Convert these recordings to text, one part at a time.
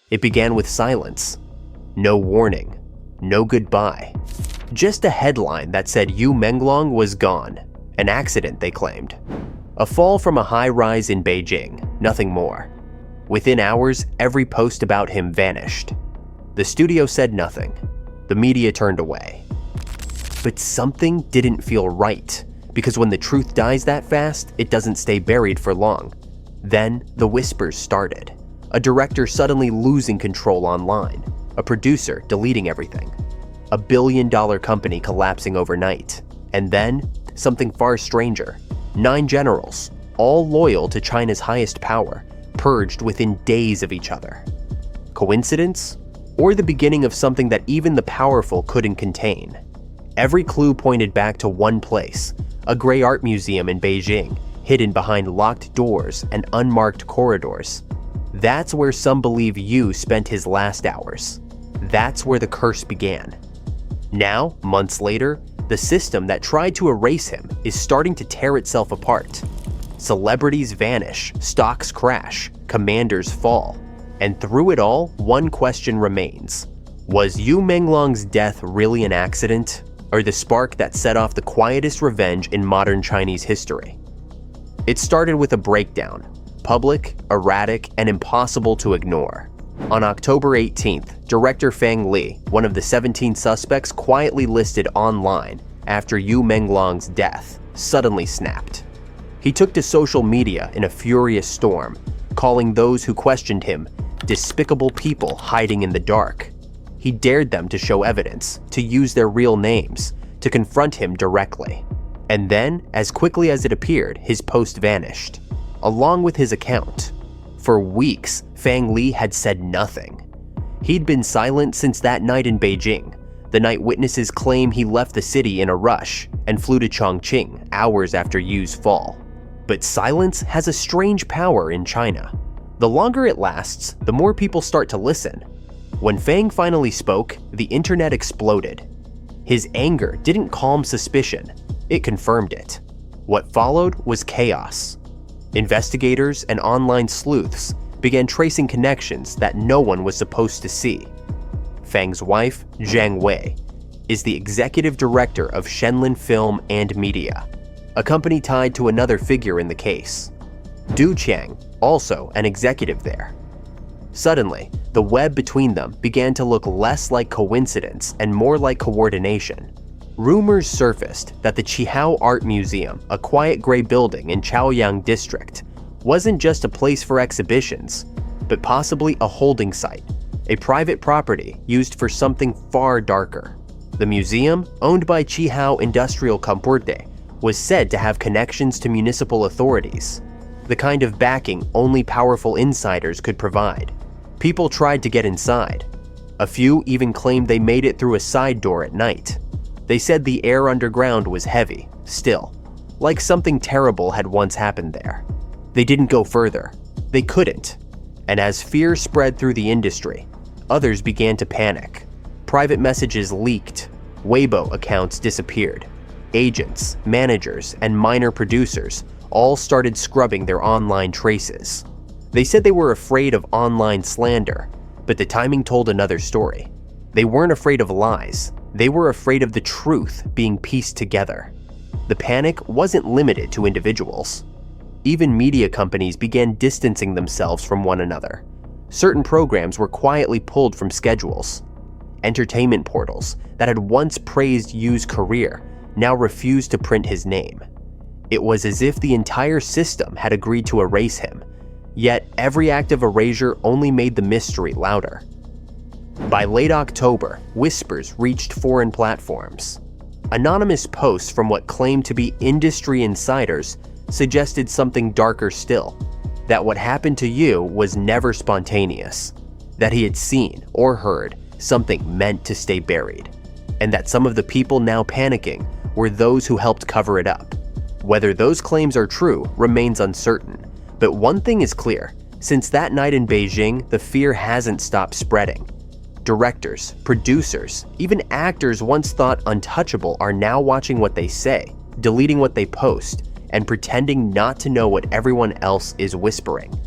It began with silence. No warning. No goodbye. Just a headline that said Yu Menglong was gone. An accident, they claimed. A fall from a high-rise in Beijing, nothing more. Within hours, every post about him vanished. The studio said nothing. The media turned away. But something didn't feel right, because when the truth dies that fast, it doesn't stay buried for long. Then, the whispers started. A director suddenly losing control online. A producer deleting everything. A billion-dollar company collapsing overnight. And then, something far stranger. 9 generals, all loyal to China's highest power, purged within days of each other. Coincidence? Or the beginning of something that even the powerful couldn't contain? Every clue pointed back to one place, a gray art museum in Beijing, hidden behind locked doors and unmarked corridors. That's where some believe Yu spent his last hours. That's where the curse began. Now, months later, the system that tried to erase him is starting to tear itself apart. Celebrities vanish, stocks crash, commanders fall. And through it all, one question remains. Was Yu Menglong's death really an accident, or the spark that set off the quietest revenge in modern Chinese history? It started with a breakdown, public, erratic, and impossible to ignore. On October 18th, director Fang Li, one of the 17 suspects quietly listed online after Yu Menglong's death, suddenly snapped. He took to social media in a furious storm, calling those who questioned him despicable people hiding in the dark. He dared them to show evidence, to use their real names, to confront him directly. And then, as quickly as it appeared, his post vanished, along with his account. For weeks, Fang Li had said nothing. He'd been silent since that night in Beijing, the night witnesses claim he left the city in a rush and flew to Chongqing hours after Yu's fall. But silence has a strange power in China. The longer it lasts, the more people start to listen. When Fang finally spoke, the internet exploded. His anger didn't calm suspicion, it confirmed it. What followed was chaos. Investigators and online sleuths began tracing connections that no one was supposed to see. Fang's wife, Zhang Wei, is the executive director of Shenlin Film and Media, a company tied to another figure in the case. Du Qiang, also an executive there. Suddenly, the web between them began to look less like coincidence and more like coordination. Rumors surfaced that the Qihao Art Museum, a quiet gray building in Chaoyang District, wasn't just a place for exhibitions, but possibly a holding site, a private property used for something far darker. The museum, owned by Qihao Industrial Comporte, was said to have connections to municipal authorities, the kind of backing only powerful insiders could provide. People tried to get inside. A few even claimed they made it through a side door at night. They said the air underground was heavy, still, like something terrible had once happened there. They didn't go further. They couldn't. And as fear spread through the industry, others began to panic. Private messages leaked. Weibo accounts disappeared. Agents, managers, and minor producers all started scrubbing their online traces. They said they were afraid of online slander, but the timing told another story. They weren't afraid of lies. They were afraid of the truth being pieced together. The panic wasn't limited to individuals. Even media companies began distancing themselves from one another. Certain programs were quietly pulled from schedules. Entertainment portals that had once praised Yu's career now refused to print his name. It was as if the entire system had agreed to erase him, yet every act of erasure only made the mystery louder. By late October, whispers reached foreign platforms. Anonymous posts from what claimed to be industry insiders suggested something darker still, that what happened to Yu was never spontaneous, that he had seen or heard something meant to stay buried, and that some of the people now panicking were those who helped cover it up. Whether those claims are true remains uncertain, but one thing is clear: since that night in Beijing, the fear hasn't stopped spreading. Directors, producers, even actors once thought untouchable are now watching what they say, deleting what they post, and pretending not to know what everyone else is whispering.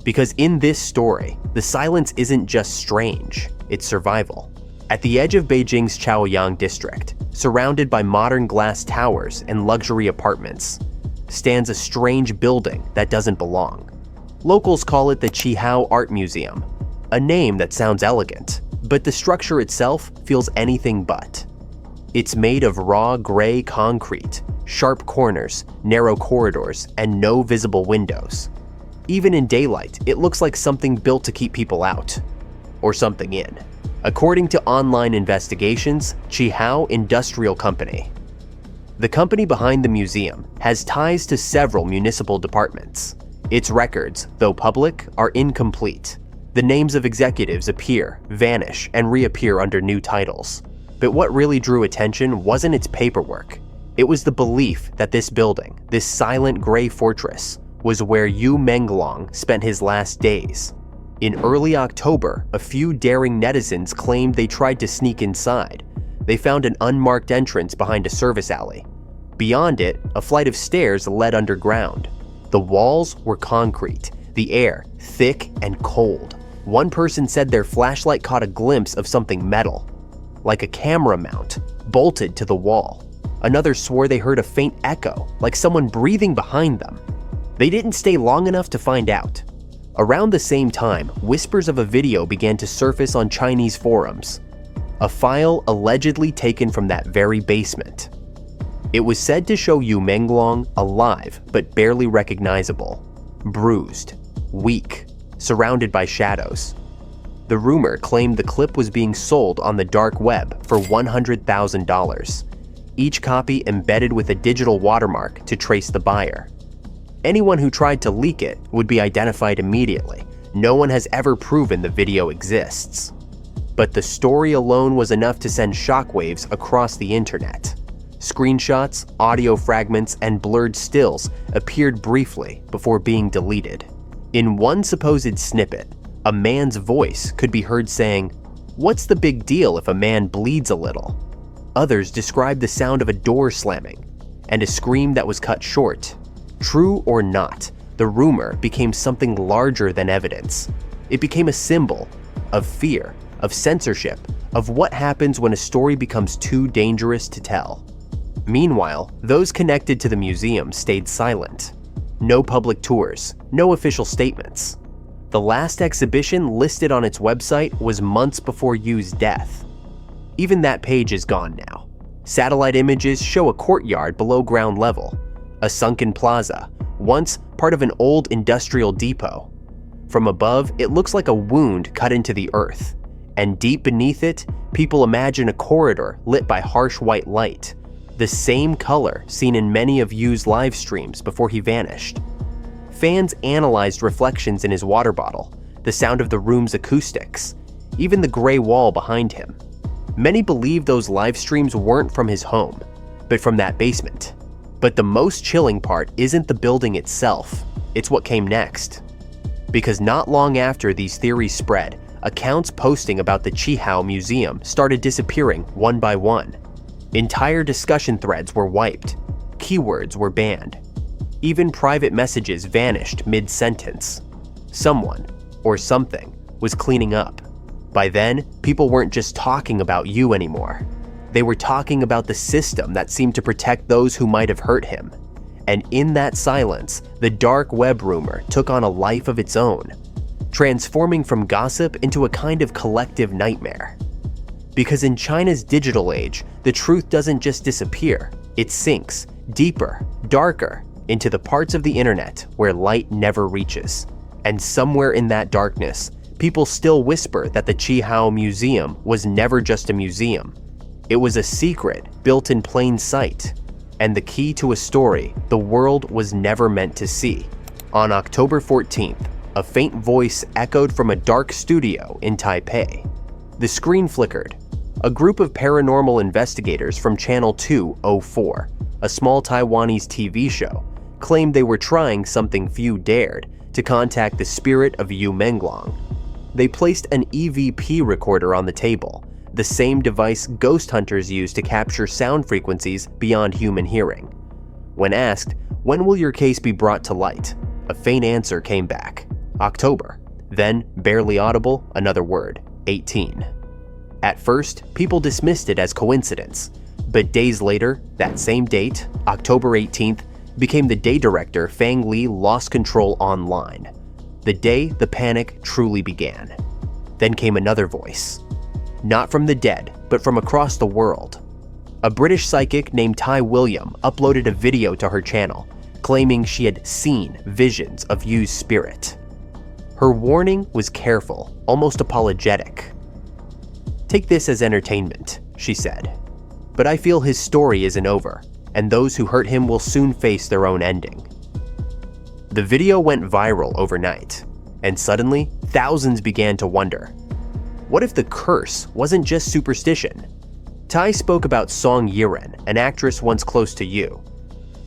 Because in this story, the silence isn't just strange, it's survival. At the edge of Beijing's Chaoyang District, surrounded by modern glass towers and luxury apartments, stands a strange building that doesn't belong. Locals call it the Qihao Art Museum, a name that sounds elegant, but the structure itself feels anything but. It's made of raw gray concrete, sharp corners, narrow corridors, and no visible windows. Even in daylight, it looks like something built to keep people out, or something in. According to online investigations, Qihao Industrial Company. The company behind the museum has ties to several municipal departments. Its records, though public, are incomplete. The names of executives appear, vanish, and reappear under new titles. But what really drew attention wasn't its paperwork. It was the belief that this building, this silent gray fortress, was where Yu Menglong spent his last days. In early October, a few daring netizens claimed they tried to sneak inside. They found an unmarked entrance behind a service alley. Beyond it, a flight of stairs led underground. The walls were concrete, the air thick and cold. One person said their flashlight caught a glimpse of something metal, like a camera mount, bolted to the wall. Another swore they heard a faint echo, like someone breathing behind them. They didn't stay long enough to find out. Around the same time, whispers of a video began to surface on Chinese forums. A file allegedly taken from that very basement. It was said to show Yu Menglong alive but barely recognizable, bruised, weak, surrounded by shadows. The rumor claimed the clip was being sold on the dark web for $100,000, each copy embedded with a digital watermark to trace the buyer. Anyone who tried to leak it would be identified immediately. No one has ever proven the video exists. But the story alone was enough to send shockwaves across the internet. Screenshots, audio fragments, and blurred stills appeared briefly before being deleted. In one supposed snippet, a man's voice could be heard saying, "What's the big deal if a man bleeds a little?" Others described the sound of a door slamming, and a scream that was cut short. True or not, the rumor became something larger than evidence. It became a symbol of fear, of censorship, of what happens when a story becomes too dangerous to tell. Meanwhile, those connected to the museum stayed silent. No public tours, no official statements. The last exhibition listed on its website was months before Yu's death. Even that page is gone now. Satellite images show a courtyard below ground level, a sunken plaza, once part of an old industrial depot. From above, it looks like a wound cut into the earth, and deep beneath it, people imagine a corridor lit by harsh white light, the same color seen in many of Yu's live streams before he vanished. Fans analyzed reflections in his water bottle, the sound of the room's acoustics, even the gray wall behind him. Many believe those live streams weren't from his home, but from that basement. But the most chilling part isn't the building itself, it's what came next. Because not long after these theories spread, accounts posting about the Qihao Museum started disappearing one by one. Entire discussion threads were wiped, keywords were banned. Even private messages vanished mid-sentence. Someone, or something, was cleaning up. By then, people weren't just talking about Yu anymore. They were talking about the system that seemed to protect those who might have hurt him. And in that silence, the dark web rumor took on a life of its own, transforming from gossip into a kind of collective nightmare. Because in China's digital age, the truth doesn't just disappear, it sinks deeper, darker, into the parts of the internet where light never reaches. And somewhere in that darkness, people still whisper that the Qihao Museum was never just a museum. It was a secret built in plain sight, and the key to a story the world was never meant to see. On October 14th, a faint voice echoed from a dark studio in Taipei. The screen flickered. A group of paranormal investigators from Channel 204, a small Taiwanese TV show, claimed they were trying something few dared, to contact the spirit of Yu Menglong. They placed an EVP recorder on the table, the same device ghost hunters use to capture sound frequencies beyond human hearing. When asked, "When will your case be brought to light?" a faint answer came back, October. Then, barely audible, another word, 18. At first, people dismissed it as coincidence, but days later, that same date, October 18th, became the day director Fang Li lost control online. The day the panic truly began. Then came another voice. Not from the dead, but from across the world. A British psychic named Ty William uploaded a video to her channel, claiming she had seen visions of Yu's spirit. Her warning was careful, almost apologetic. "Take this as entertainment," she said. "But I feel his story isn't over, and those who hurt him will soon face their own ending." The video went viral overnight, and suddenly, thousands began to wonder, what if the curse wasn't just superstition? Tai spoke about Song Yiren, an actress once close to Yu.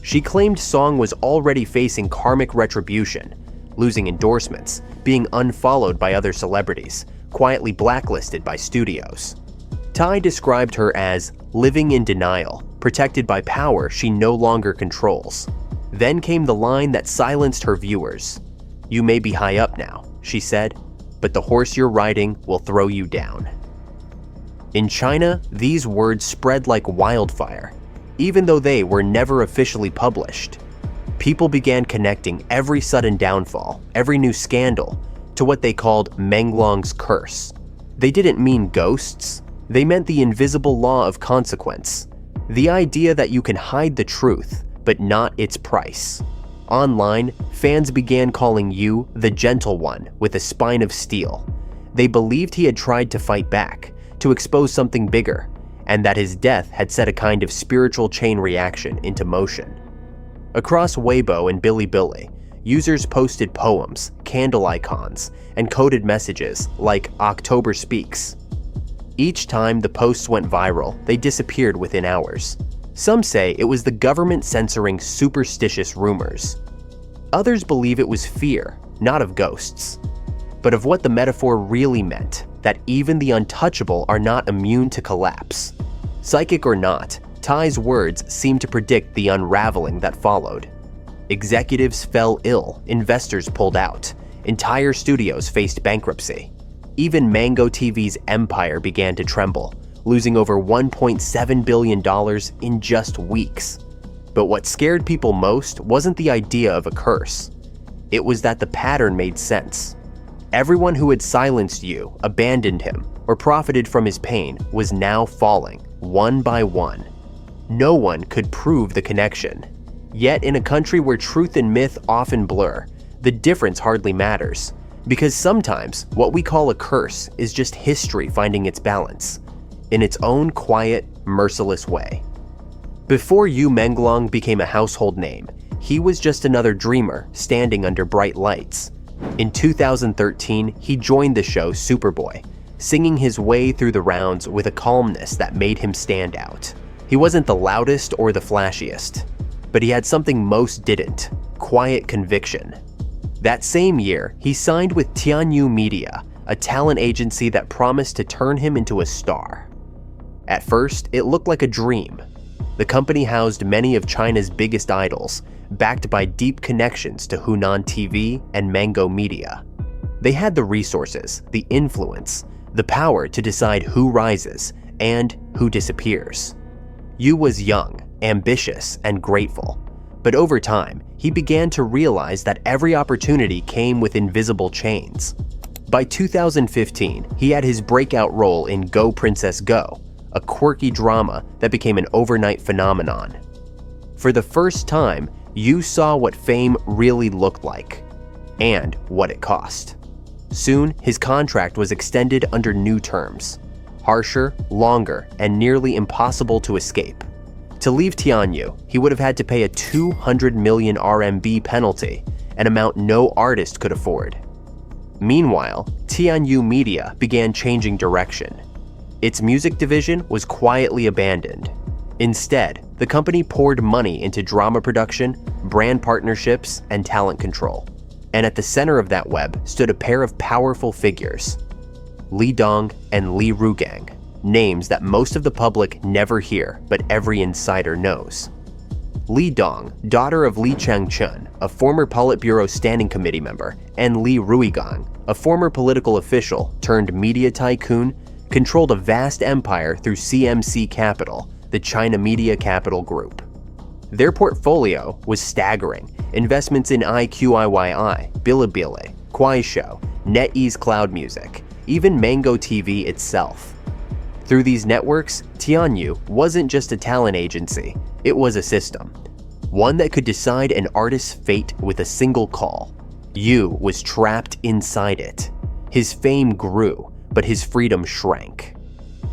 She claimed Song was already facing karmic retribution, losing endorsements, being unfollowed by other celebrities, quietly blacklisted by studios. Tai described her as living in denial, protected by power she no longer controls. Then came the line that silenced her viewers. "You may be high up now," she said, "but the horse you're riding will throw you down." In China, these words spread like wildfire, even though they were never officially published. People began connecting every sudden downfall, every new scandal, to what they called Menglong's curse. They didn't mean ghosts, they meant the invisible law of consequence. The idea that you can hide the truth, but not its price. Online, fans began calling Yu the Gentle One with a spine of steel. They believed he had tried to fight back, to expose something bigger, and that his death had set a kind of spiritual chain reaction into motion. Across Weibo and Bilibili, users posted poems, candle icons, and coded messages like "October Speaks." Each time the posts went viral, they disappeared within hours. Some say it was the government censoring superstitious rumors. Others believe it was fear, not of ghosts, but of what the metaphor really meant, that even the untouchable are not immune to collapse. Psychic or not, Ty's words seemed to predict the unraveling that followed. Executives fell ill, investors pulled out, entire studios faced bankruptcy. Even Mango TV's empire began to tremble, losing over $1.7 billion in just weeks. But what scared people most wasn't the idea of a curse. It was that the pattern made sense. Everyone who had silenced Yu, abandoned him, or profited from his pain was now falling, one by one. No one could prove the connection. Yet in a country where truth and myth often blur, the difference hardly matters, because sometimes what we call a curse is just history finding its balance, in its own quiet, merciless way. Before Yu Menglong became a household name, he was just another dreamer standing under bright lights. In 2013, he joined the show Superboy, singing his way through the rounds with a calmness that made him stand out. He wasn't the loudest or the flashiest, but he had something most didn't: quiet conviction. That same year, he signed with Tianyu Media, a talent agency that promised to turn him into a star. At first, it looked like a dream. The company housed many of China's biggest idols, backed by deep connections to Hunan TV and Mango Media. They had the resources, the influence, the power to decide who rises and who disappears. Yu was young, ambitious, and grateful, but over time, he began to realize that every opportunity came with invisible chains. By 2015, he had his breakout role in Go Princess Go, a quirky drama that became an overnight phenomenon. For the first time, Yu saw what fame really looked like, and what it cost. Soon, his contract was extended under new terms, harsher, longer, and nearly impossible to escape. To leave Tianyu, he would have had to pay a 200 million RMB penalty, an amount no artist could afford. Meanwhile, Tianyu Media began changing direction. Its music division was quietly abandoned. Instead, the company poured money into drama production, brand partnerships, and talent control. And at the center of that web stood a pair of powerful figures: Li Dong and Li Rugang, names that most of the public never hear, but every insider knows. Li Dong, daughter of Li Changchun, a former Politburo Standing Committee member, and Li Ruigang, a former political official turned media tycoon, controlled a vast empire through CMC Capital, the China Media Capital Group. Their portfolio was staggering. Investments in IQIYI, Bilibili, Kuaishou, NetEase Cloud Music, even Mango TV itself. Through these networks, Tianyu wasn't just a talent agency, it was a system. One that could decide an artist's fate with a single call. Yu was trapped inside it. His fame grew, but his freedom shrank.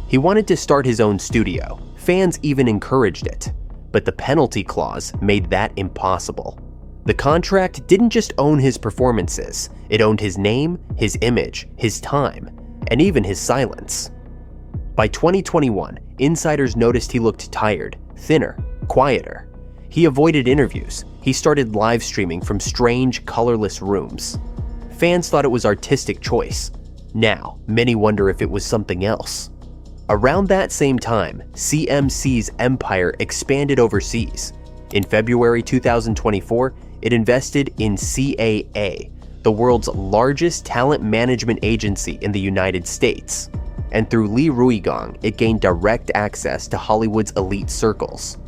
He wanted to start his own studio. Fans even encouraged it. But the penalty clause made that impossible. The contract didn't just own his performances, it owned his name, his image, his time, and even his silence. By 2021, insiders noticed he looked tired, thinner, quieter. He avoided interviews. He started live streaming from strange, colorless rooms. Fans thought it was artistic choice. Now, many wonder if it was something else. Around that same time, CMC's empire expanded overseas. In February 2024, it invested in CAA, the world's largest talent management agency in the United States. And through Li Ruigang, it gained direct access to Hollywood's elite circles.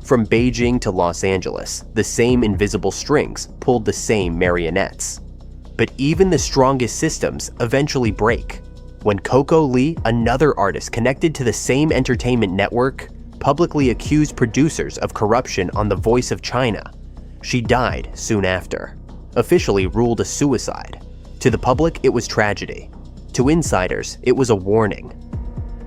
From Beijing to Los Angeles, the same invisible strings pulled the same marionettes. But even the strongest systems eventually break. When Coco Lee, another artist connected to the same entertainment network, publicly accused producers of corruption on The Voice of China. She died soon after, officially ruled a suicide. To the public, it was tragedy. To insiders, it was a warning.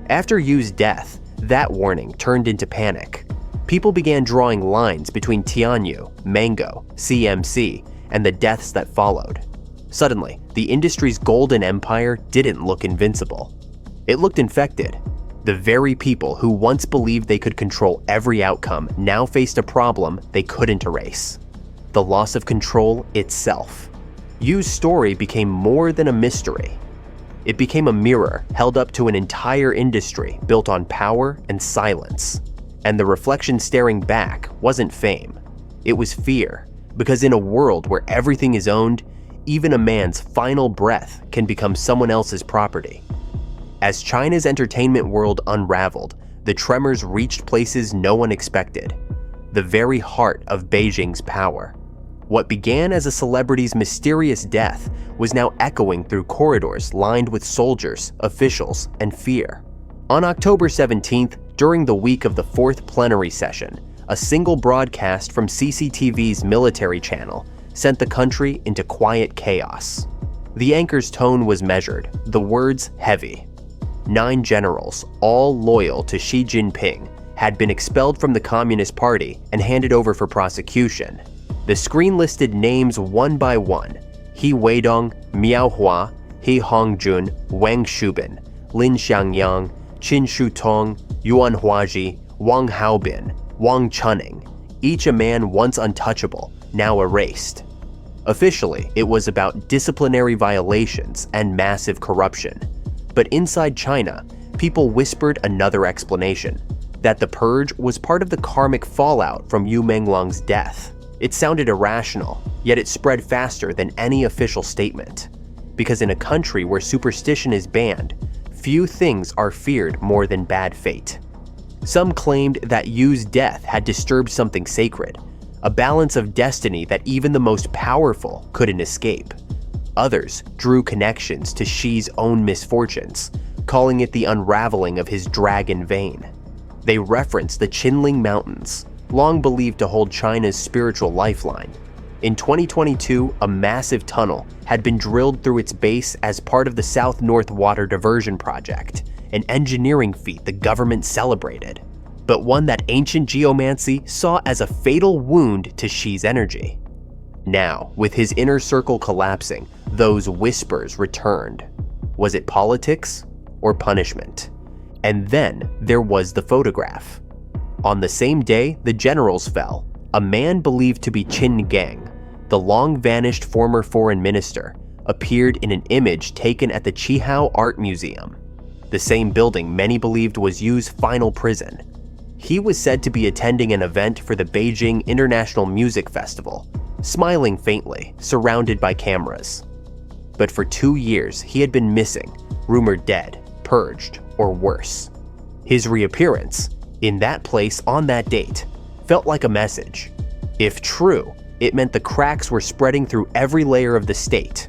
After Yu's death, that warning turned into panic. People began drawing lines between Tianyu, Mango, CMC, and the deaths that followed. Suddenly, the industry's golden empire didn't look invincible. It looked infected. The very people who once believed they could control every outcome now faced a problem they couldn't erase: the loss of control itself. Yu's story became more than a mystery. It became a mirror held up to an entire industry built on power and silence. And the reflection staring back wasn't fame. It was fear, because in a world where everything is owned, even a man's final breath can become someone else's property. As China's entertainment world unraveled, the tremors reached places no one expected, the very heart of Beijing's power. What began as a celebrity's mysterious death was now echoing through corridors lined with soldiers, officials, and fear. On October 17th, during the week of the fourth plenary session, a single broadcast from CCTV's military channel sent the country into quiet chaos. The anchor's tone was measured, the words heavy. 9 generals, all loyal to Xi Jinping, had been expelled from the Communist Party and handed over for prosecution. The screen listed names one by one: He Weidong, Miao Hua, He Hongjun, Wang Shubin, Lin Xiangyang, Qin Shutong, Yuan Huaji, Wang Haobin, Wang Chunning, each a man once untouchable, now erased. Officially, it was about disciplinary violations and massive corruption. But inside China, people whispered another explanation: that the purge was part of the karmic fallout from Yu Menglong's death. It sounded irrational, yet it spread faster than any official statement. Because in a country where superstition is banned, few things are feared more than bad fate. Some claimed that Yu's death had disturbed something sacred, a balance of destiny that even the most powerful couldn't escape. Others drew connections to Xi's own misfortunes, calling it the unraveling of his dragon vein. They referenced the Qinling Mountains, long believed to hold China's spiritual lifeline. In 2022, a massive tunnel had been drilled through its base as part of the South-North Water Diversion Project, an engineering feat the government celebrated, but one that ancient geomancy saw as a fatal wound to Xi's energy. Now, with his inner circle collapsing, those whispers returned. Was it politics or punishment? And then there was the photograph. On the same day the generals fell, a man believed to be Qin Gang, the long-vanished former foreign minister, appeared in an image taken at the Qihao Art Museum, the same building many believed was Yu's final prison. He was said to be attending an event for the Beijing International Music Festival, smiling faintly, surrounded by cameras. But for 2 years, he had been missing, rumored dead, purged, or worse. His reappearance, in that place on that date, felt like a message. If true, it meant the cracks were spreading through every layer of the state.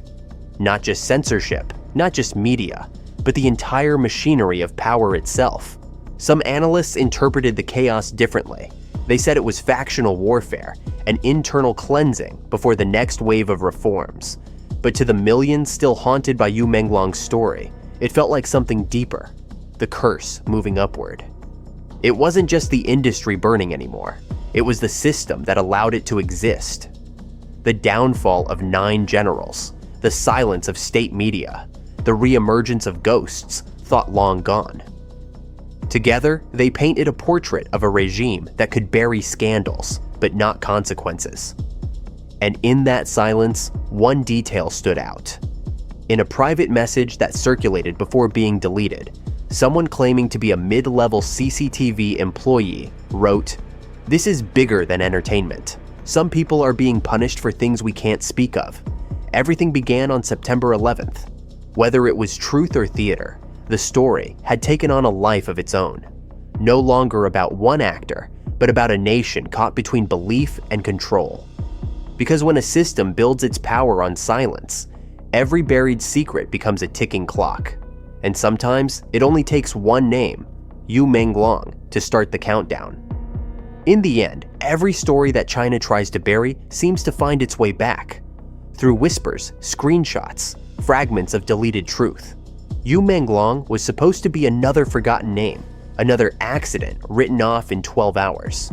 Not just censorship, not just media, but the entire machinery of power itself. Some analysts interpreted the chaos differently. They said it was factional warfare, an internal cleansing before the next wave of reforms. But to the millions still haunted by Yu Menglong's story, it felt like something deeper, the curse moving upward. It wasn't just the industry burning anymore. It was the system that allowed it to exist. The downfall of 9 generals, the silence of state media, the reemergence of ghosts thought long gone. Together, they painted a portrait of a regime that could bury scandals, but not consequences. And in that silence, one detail stood out. In a private message that circulated before being deleted, someone claiming to be a mid-level CCTV employee wrote, "This is bigger than entertainment. Some people are being punished for things we can't speak of. Everything began on September 11th. Whether it was truth or theater, the story had taken on a life of its own. No longer about one actor, but about a nation caught between belief and control. Because when a system builds its power on silence, every buried secret becomes a ticking clock. And sometimes it only takes one name, Yu Menglong, to start the countdown." In the end, every story that China tries to bury seems to find its way back. Through whispers, screenshots, fragments of deleted truth. Yu Menglong was supposed to be another forgotten name, another accident written off in 12 hours.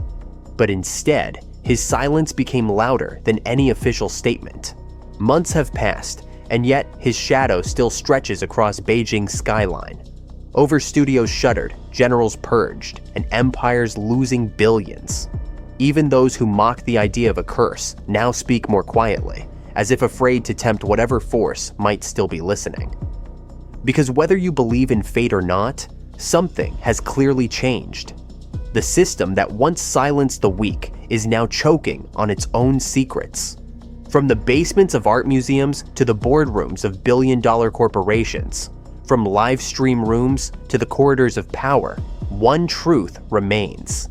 But instead, his silence became louder than any official statement. Months have passed, and yet his shadow still stretches across Beijing's skyline. Over studios shuttered, generals purged, and empires losing billions. Even those who mocked the idea of a curse now speak more quietly, as if afraid to tempt whatever force might still be listening. Because whether you believe in fate or not, something has clearly changed. The system that once silenced the weak is now choking on its own secrets. From the basements of art museums to the boardrooms of billion-dollar corporations, from live stream rooms to the corridors of power, one truth remains.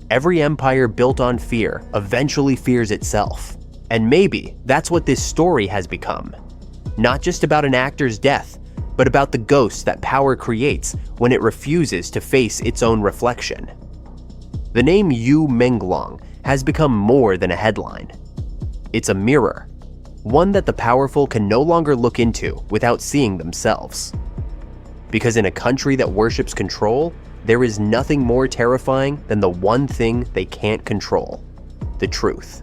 Every empire built on fear eventually fears itself. And maybe that's what this story has become. Not just about an actor's death, but about the ghosts that power creates when it refuses to face its own reflection. The name Yu Menglong has become more than a headline. It's a mirror, one that the powerful can no longer look into without seeing themselves. Because in a country that worships control, there is nothing more terrifying than the one thing they can't control: the truth.